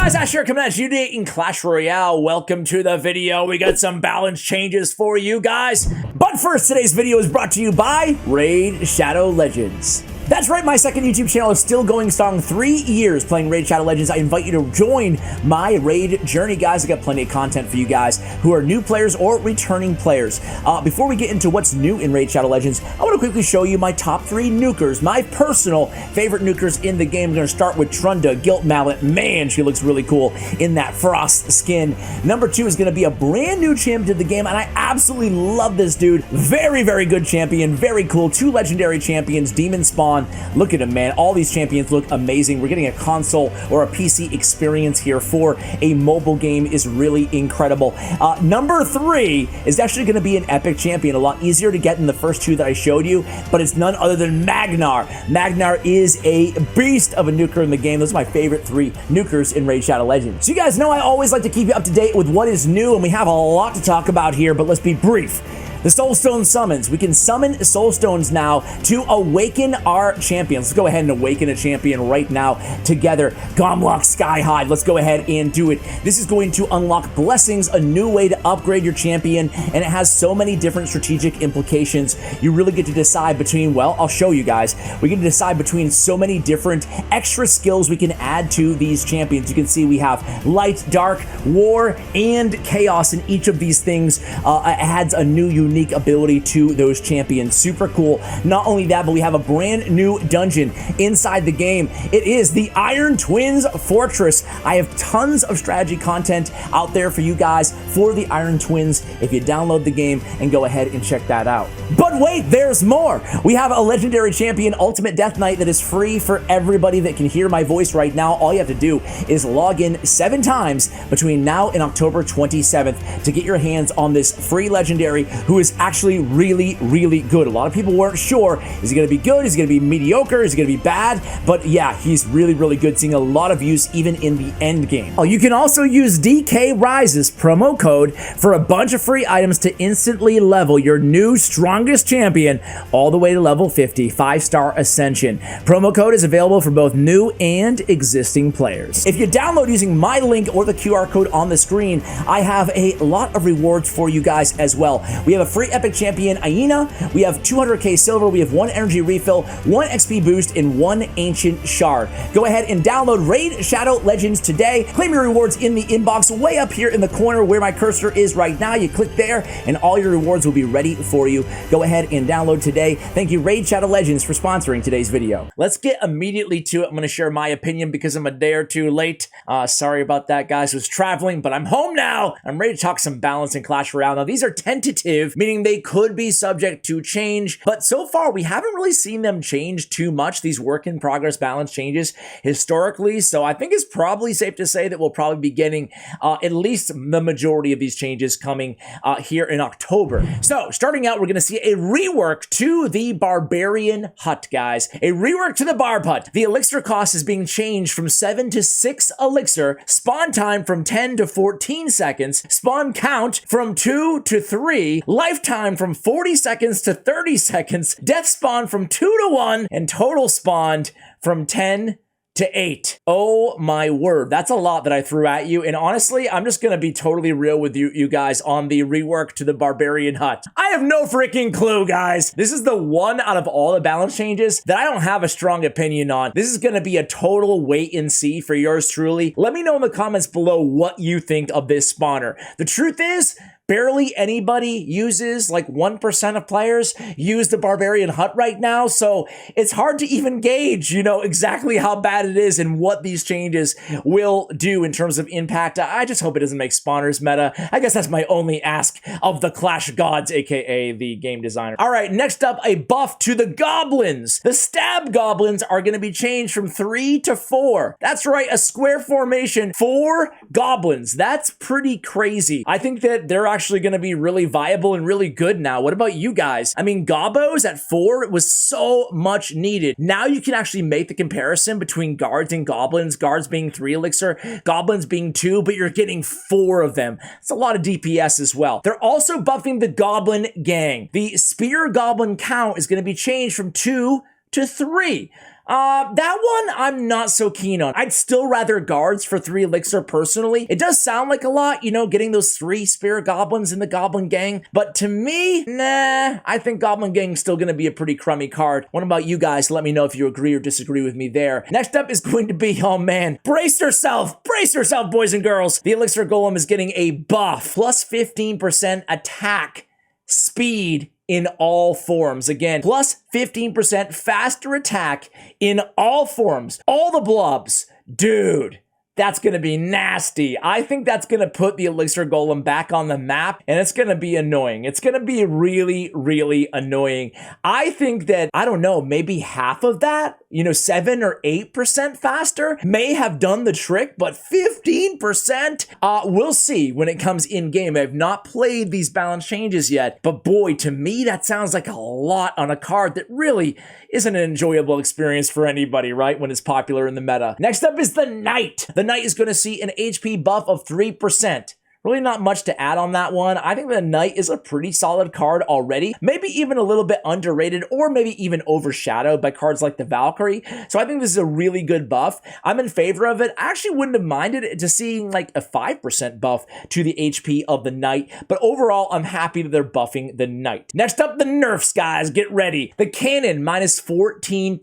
guys, Ash here coming at you today in Clash Royale. Welcome to the video. We got some balance changes for you guys. But first, today's video is brought to you by Raid Shadow Legends. That's right, my second YouTube channel is still going strong. 3 years playing Raid Shadow Legends. I invite you to join my raid journey, guys. I got plenty of content for you guys who are new players or returning players. Before we get into what's new in Raid Shadow Legends, I want to quickly show you my top 3 nukers, my personal favorite nukers in the game. I'm going to start with Trunda, Guilt Mallet. Man, she looks really cool in that frost skin. Number 2 is going to be a brand new champion to the game, and I absolutely love this dude. Very, very good champion. Very cool. 2 legendary champions, Demon Spawn. Look at him, man. All these champions look amazing. We're getting a console or a PC experience here for a mobile game is really incredible. Number 3 is actually going to be an epic champion. A lot easier to get than the first 2 that I showed you, but it's none other than Magnar. Magnar is a beast of a nuker in the game. Those are my favorite 3 nukers in Raid Shadow Legends. So you guys know I always like to keep you up to date with what is new, and we have a lot to talk about here, but let's be brief. The Soulstone summons. We can summon Soulstones now to awaken our champions. Let's go ahead and awaken a champion right now together. Gomlock Skyhide. Let's go ahead and do it. This is going to unlock blessings, a new way to upgrade your champion, and it has so many different strategic implications. You really get to decide between, well, I'll show you guys. We get to decide between so many different extra skills we can add to these champions. You can see we have light, dark, war, and chaos, and each of these things adds a new unique ability to those champions. Super cool. Not only that, but we have a brand new dungeon inside the game. It is the Iron Twins Fortress. I have tons of strategy content out there for you guys for the Iron Twins if you download the game and go ahead and check that out. But wait, there's more. We have a legendary champion, Ultimate Death Knight, that is free for everybody that can hear my voice right now. All you have to do is log in 7 times between now and October 27th to get your hands on this free legendary who is actually really, really good. A lot of people weren't sure, is he going to be good? Is he going to be mediocre? Is he going to be bad? But yeah, he's really, really good, seeing a lot of use even in the end game. Oh, you can also use DK Rises promo code for a bunch of free items to instantly level your new strongest champion all the way to level 50, 5-star ascension. Promo code is available for both new and existing players. If you download using my link or the QR code on the screen, I have a lot of rewards for you guys as well. We have a free epic champion, Aina. We have 200k silver. We have 1 energy refill, 1 XP boost, and 1 ancient shard. Go ahead and download Raid Shadow Legends today. Claim your rewards in the inbox way up here in the corner where my cursor is right now. You click there and all your rewards will be ready for you. Go ahead and download today. Thank you, Raid Shadow Legends, for sponsoring today's video. Let's get immediately to it. I'm going to share my opinion because I'm a day or 2 late. Sorry about that, guys. I was traveling, but I'm home now. I'm ready to talk some balance in Clash Royale. Now, these are tentative, meaning they could be subject to change, but so far we haven't really seen them change too much, these work in progress balance changes historically, so I think it's probably safe to say that we'll probably be getting at least the majority of these changes coming here in October. So starting out, we're going to see a rework to the Barbarian Hut, guys. A rework to the Barb Hut. The elixir cost is being changed from 7 to 6 elixir, spawn time from 10 to 14 seconds, spawn count from 2 to 3, lifetime from 40 seconds to 30 seconds, death spawn from 2 to 1, and total spawned from 10 to 8. Oh my word, that's a lot that I threw at you, and honestly, I'm just gonna be totally real with you guys on the rework to the Barbarian Hut. I have no freaking clue, guys. This is the one out of all the balance changes that I don't have a strong opinion on. This is gonna be a total wait and see for yours truly. Let me know in the comments below what you think of this spawner. The truth is, barely anybody uses, like 1% of players use the Barbarian Hut right now, so it's hard to even gauge, you know, exactly how bad it is and what these changes will do in terms of impact. I just hope it doesn't make spawners meta. I guess that's my only ask of the Clash Gods, aka the game designer. All right, next up, a buff to the Goblins. The Stab Goblins are going to be changed from 3 to 4. That's right, a square formation, 4 Goblins. That's pretty crazy. I think that they're actually going to be really viable and really good now. What about you guys? I mean, Gobbos at 4 was so much needed. Now you can actually make the comparison between guards and goblins. Guards being 3 elixir, goblins being 2, but you're getting 4 of them. It's a lot of DPS as well. They're also buffing the Goblin Gang. The Spear Goblin count is going to be changed from 2 to 3. That one I'm not so keen on. I'd still rather guards for 3 elixir personally. It does sound like a lot, you know, getting those 3 spirit goblins in the goblin gang, but to me, nah, I think goblin gang's still gonna be a pretty crummy card. What about you guys? Let me know if you agree or disagree with me there. Next up is going to be, oh man, brace yourself, boys and girls. The elixir golem is getting a buff, plus 15% attack, speed, in all forms. Again, plus 15% faster attack in all forms. All the blobs. Dude, that's gonna be nasty. I think that's gonna put the elixir golem back on the map, and it's gonna be annoying. It's gonna be really, really annoying. I think that, I don't know, maybe half of that, you know, 7 or 8% faster may have done the trick, but 15%, we'll see when it comes in game. I've not played these balance changes yet, but boy, to me, that sounds like a lot on a card that really isn't an enjoyable experience for anybody, right, when it's popular in the meta. Next up is the Knight. The Knight is going to see an HP buff of 3%. Really not much to add on that one. I think the Knight is a pretty solid card already. Maybe even a little bit underrated or maybe even overshadowed by cards like the Valkyrie. So I think this is a really good buff. I'm in favor of it. I actually wouldn't have minded to seeing like a 5% buff to the HP of the Knight. But overall, I'm happy that they're buffing the Knight. Next up, the Nerfs, guys. Get ready. The Cannon, minus 14%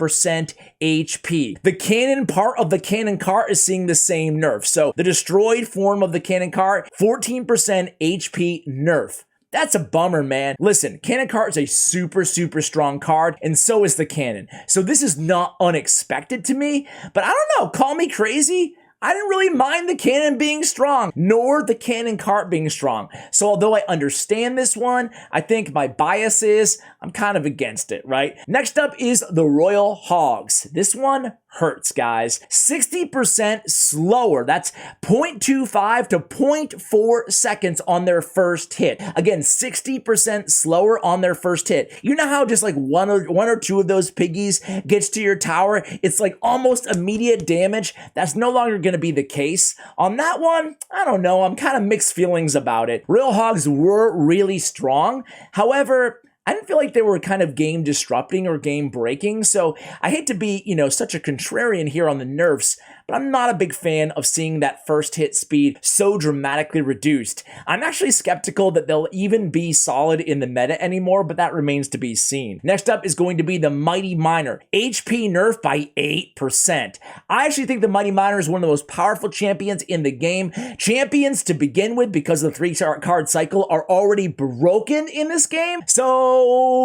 HP. The Cannon part of the Cannon cart is seeing the same nerf. So the destroyed form of the Cannon cart, 14% HP nerf. That's a bummer, man. Listen, Cannon Cart is a super strong card, and so is the Cannon. So this is not unexpected to me, but I don't know, call me crazy. I didn't really mind the Cannon being strong, nor the Cannon Cart being strong. So although I understand this one, I think my bias is I'm kind of against it, right? Next up is the Royal Hogs. This one hurts, guys. 60% slower. That's 0.25 to 0.4 seconds on their first hit. Again, 60% slower on their first hit. You know how just like one or two of those piggies gets to your tower, it's like almost immediate damage? That's no longer going to be the case. On that one, I don't know. I'm kind of mixed feelings about it. Royal Hogs were really strong. However, I didn't feel like they were kind of game disrupting or game breaking. So I hate to be, you know, such a contrarian here on the nerfs, but I'm not a big fan of seeing that first hit speed so dramatically reduced. I'm actually skeptical that they'll even be solid in the meta anymore, but that remains to be seen. Next up is going to be the Mighty Miner. HP nerf by 8%. I actually think the Mighty Miner is one of the most powerful champions in the game. Champions to begin with, because the 3-card cycle, are already broken in this game. So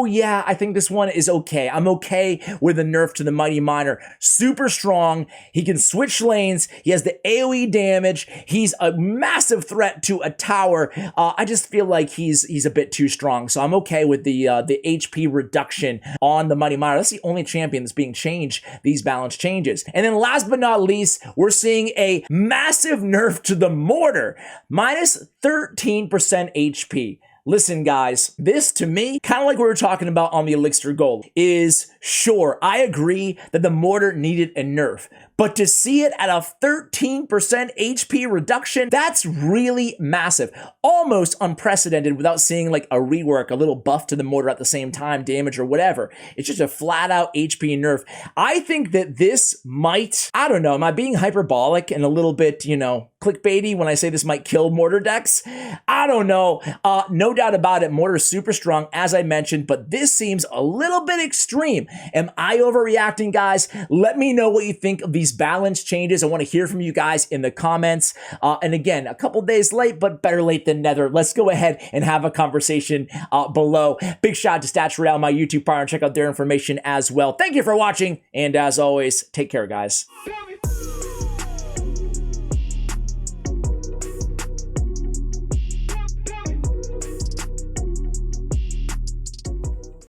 yeah, I think this one is okay. I'm okay with the nerf to the Mighty Miner. Super strong. He can switch lanes. He has the AoE damage. He's a massive threat to a tower. I just feel like he's a bit too strong. So I'm okay with the HP reduction on the Mighty Miner. That's the only champion that's being changed these balance changes. And then last but not least, we're seeing a massive nerf to the Mortar, minus 13% HP. Listen, guys, this to me, kind of like we were talking about on the Elixir Gold, is sure, I agree that the Mortar needed a nerf, but to see it at a 13% HP reduction, that's really massive. Almost unprecedented without seeing like a rework, a little buff to the Mortar at the same time, damage or whatever. It's just a flat out HP nerf. I think that this might, I don't know, am I being hyperbolic and a little bit, you know, clickbaity when I say this might kill Mortar decks? I don't know. No doubt about it, Mortar's super strong, as I mentioned, but this seems a little bit extreme. Am I overreacting, guys? Let me know what you think of these balance changes. I want to hear from you guys in the comments. And again, a couple days late, but better late than never. Let's go ahead and have a conversation below. Big shout out to Stutts, Royale, my YouTube partner. Check out their information as well. Thank you for watching, and as always, take care, guys.